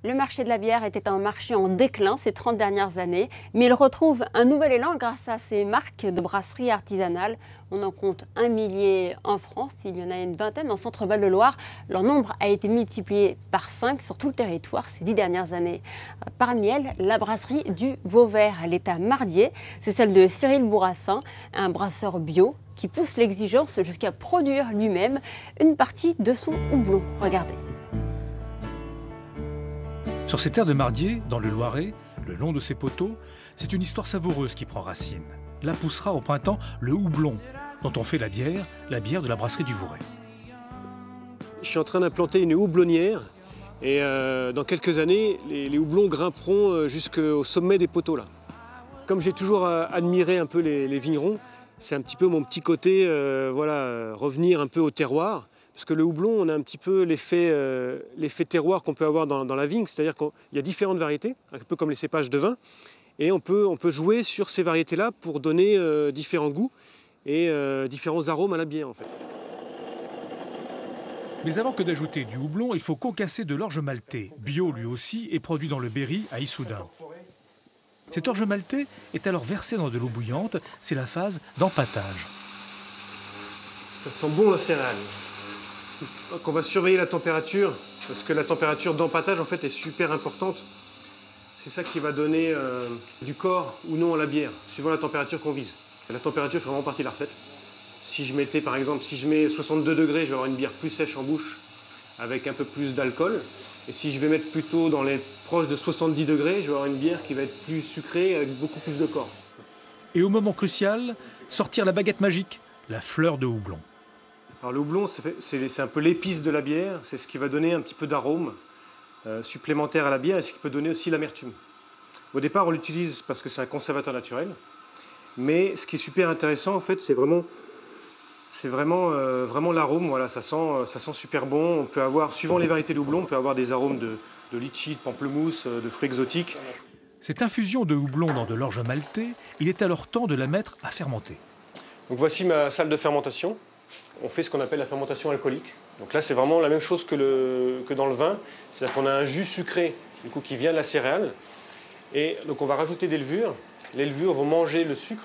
Le marché de la bière était un marché en déclin ces 30 dernières années, mais il retrouve un nouvel élan grâce à ces marques de brasseries artisanales. On en compte un millier en France, il y en a une vingtaine en Centre-Val de Loire. Leur nombre a été multiplié par 5 sur tout le territoire ces 10 dernières années. Parmi elles, la brasserie du Vauvert, elle est à Mardié. C'est celle de Cyril Bourassin, un brasseur bio qui pousse l'exigence jusqu'à produire lui-même une partie de son houblon. Regardez. Sur ces terres de Mardié, dans le Loiret, le long de ces poteaux, c'est une histoire savoureuse qui prend racine. Là poussera au printemps le houblon, dont on fait la bière de la brasserie du Vouvray. Je suis en train d'implanter une houblonnière et dans quelques années, les houblons grimperont jusqu'au sommet des poteaux là. Comme j'ai toujours admiré un peu les vignerons, c'est un petit peu mon petit côté, revenir un peu au terroir. Parce que le houblon, on a un petit peu l'effet terroir qu'on peut avoir dans la vigne, c'est-à-dire qu'il y a différentes variétés, un peu comme les cépages de vin, et on peut jouer sur ces variétés-là pour donner différents goûts et différents arômes à la bière en fait. Mais avant que d'ajouter du houblon, il faut concasser de l'orge maltais, bio lui aussi, et produit dans le Berry à Issoudun. Cet orge maltais est alors versé dans de l'eau bouillante, c'est la phase d'empâtage. Ça sent bon la céréale. Donc on va surveiller la température, parce que la température d'empâtage en fait est super importante. C'est ça qui va donner du corps ou non à la bière, suivant la température qu'on vise. La température fait vraiment partie de la recette. Si je mettais par exemple, si je mets 62 degrés, je vais avoir une bière plus sèche en bouche, avec un peu plus d'alcool. Et si je vais mettre plutôt dans les proches de 70 degrés, je vais avoir une bière qui va être plus sucrée, avec beaucoup plus de corps. Et au moment crucial, sortir la baguette magique, la fleur de houblon. Alors le houblon, c'est un peu l'épice de la bière, c'est ce qui va donner un petit peu d'arôme supplémentaire à la bière et ce qui peut donner aussi l'amertume. Au départ, on l'utilise parce que c'est un conservateur naturel, mais ce qui est super intéressant, en fait, c'est vraiment l'arôme. Voilà, ça sent super bon. On peut avoir, suivant les variétés de houblon, on peut avoir des arômes de litchi, de pamplemousse, de fruits exotiques. Cette infusion de houblon dans de l'orge maltais, il est alors temps de la mettre à fermenter. Donc voici ma salle de fermentation. On fait ce qu'on appelle la fermentation alcoolique. Donc là, c'est vraiment la même chose que dans le vin. C'est-à-dire qu'on a un jus sucré du coup, qui vient de la céréale. Et donc on va rajouter des levures. Les levures vont manger le sucre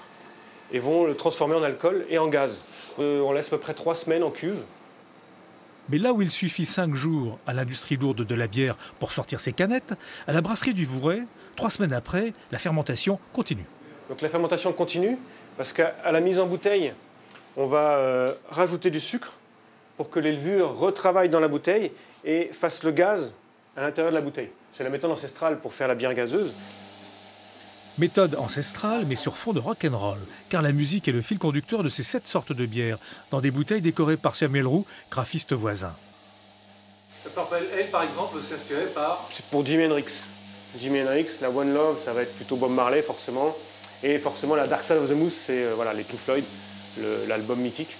et vont le transformer en alcool et en gaz. On laisse à peu près 3 semaines en cuve. Mais là où il suffit 5 jours à l'industrie lourde de la bière pour sortir ses canettes, à la brasserie du Vouvray, 3 semaines après, la fermentation continue. Donc la fermentation continue parce qu'à la mise en bouteille, on va rajouter du sucre pour que les levures retravaillent dans la bouteille et fassent le gaz à l'intérieur de la bouteille. C'est la méthode ancestrale pour faire la bière gazeuse. Méthode ancestrale, mais sur fond de rock'n'roll, car la musique est le fil conducteur de ces 7 sortes de bières, dans des bouteilles décorées par Samuel Roux, graphiste voisin. Le Purple Ale, par exemple, c'est inspiré par... C'est pour Jimi Hendrix. Jimi Hendrix, la One Love, ça va être plutôt Bob Marley, forcément. Et forcément, la Dark Side of the Moon, c'est les Pink Floyd, l'album mythique.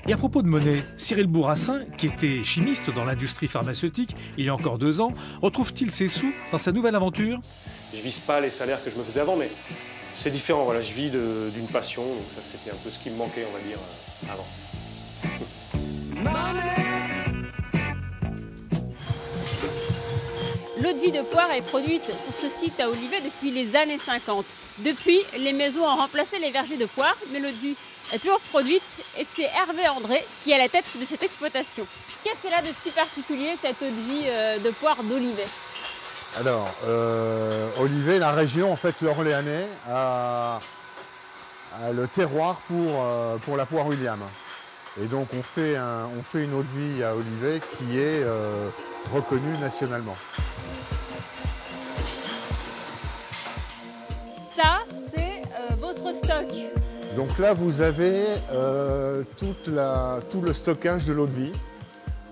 Et à propos de monnaie, Cyril Bourassin, qui était chimiste dans l'industrie pharmaceutique il y a encore 2 ans, retrouve-t-il ses sous dans sa nouvelle aventure? Je vise pas les salaires que je me faisais avant, mais c'est différent. Voilà, je vis d'une passion, donc ça c'était un peu ce qui me manquait, on va dire, avant. L'eau de vie de poire est produite sur ce site à Olivet depuis les années 50. Depuis, les maisons ont remplacé les vergers de poire, mais l'eau de vie est toujours produite et c'est Hervé André qui est à la tête de cette exploitation. Qu'est-ce qu'elle a de si particulier, cette eau de vie de poire d'Olivet? Alors, Olivet, la région, en fait, l'Orléanais, a le terroir pour la poire William. Et donc, on fait une eau de vie à Olivet qui est reconnue nationalement. Ça, c'est votre stock. Donc là, vous avez tout le stockage de l'eau de vie,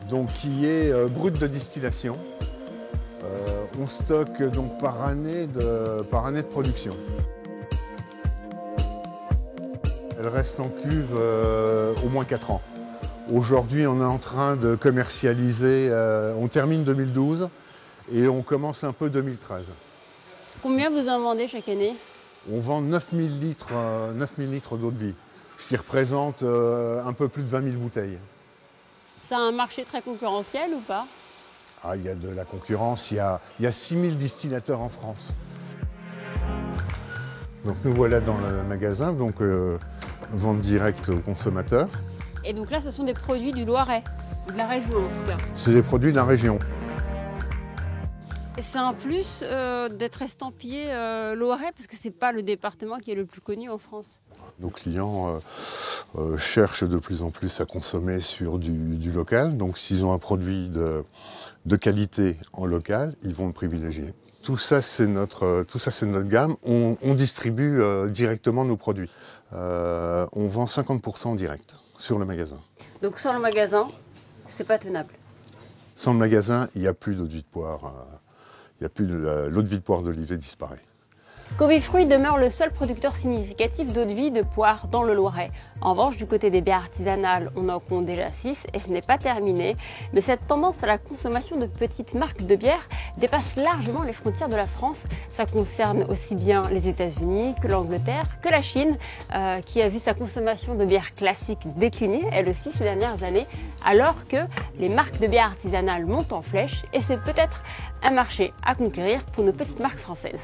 donc qui est brut de distillation. On stocke donc par année de production. Elle reste en cuve au moins 4 ans. Aujourd'hui, on est en train de commercialiser, on termine 2012 et on commence un peu 2013. Combien vous en vendez chaque année? On vend 9000 litres d'eau de vie, ce qui représente un peu plus de 20 000 bouteilles. C'est un marché très concurrentiel ou pas? Ah, il y a de la concurrence, il y a 6000 distillateurs en France. Donc nous voilà dans le magasin, donc vente directe aux consommateurs. Et donc là, ce sont des produits du Loiret, de la région en tout cas. C'est des produits de la région. Et c'est un plus d'être estampillé Loiret, parce que c'est pas le département qui est le plus connu en France. Nos clients cherchent de plus en plus à consommer sur du local, donc s'ils ont un produit de qualité en local, ils vont le privilégier. Tout ça, c'est notre gamme. On distribue directement nos produits. On vend 50% en direct sur le magasin. Donc sans le magasin, c'est pas tenable. Sans le magasin, il n'y a plus d'eau de vie de poire. L'eau de vie de poire d'Olivet disparaît. Covifruit demeure le seul producteur significatif d'eau de vie de poire dans le Loiret. En revanche, du côté des bières artisanales, on en compte déjà 6 et ce n'est pas terminé. Mais cette tendance à la consommation de petites marques de bière dépasse largement les frontières de la France. Ça concerne aussi bien les États-Unis que l'Angleterre, que la Chine, qui a vu sa consommation de bière classique décliner, elle aussi, ces dernières années, alors que les marques de bière artisanales montent en flèche et c'est peut-être un marché à conquérir pour nos petites marques françaises.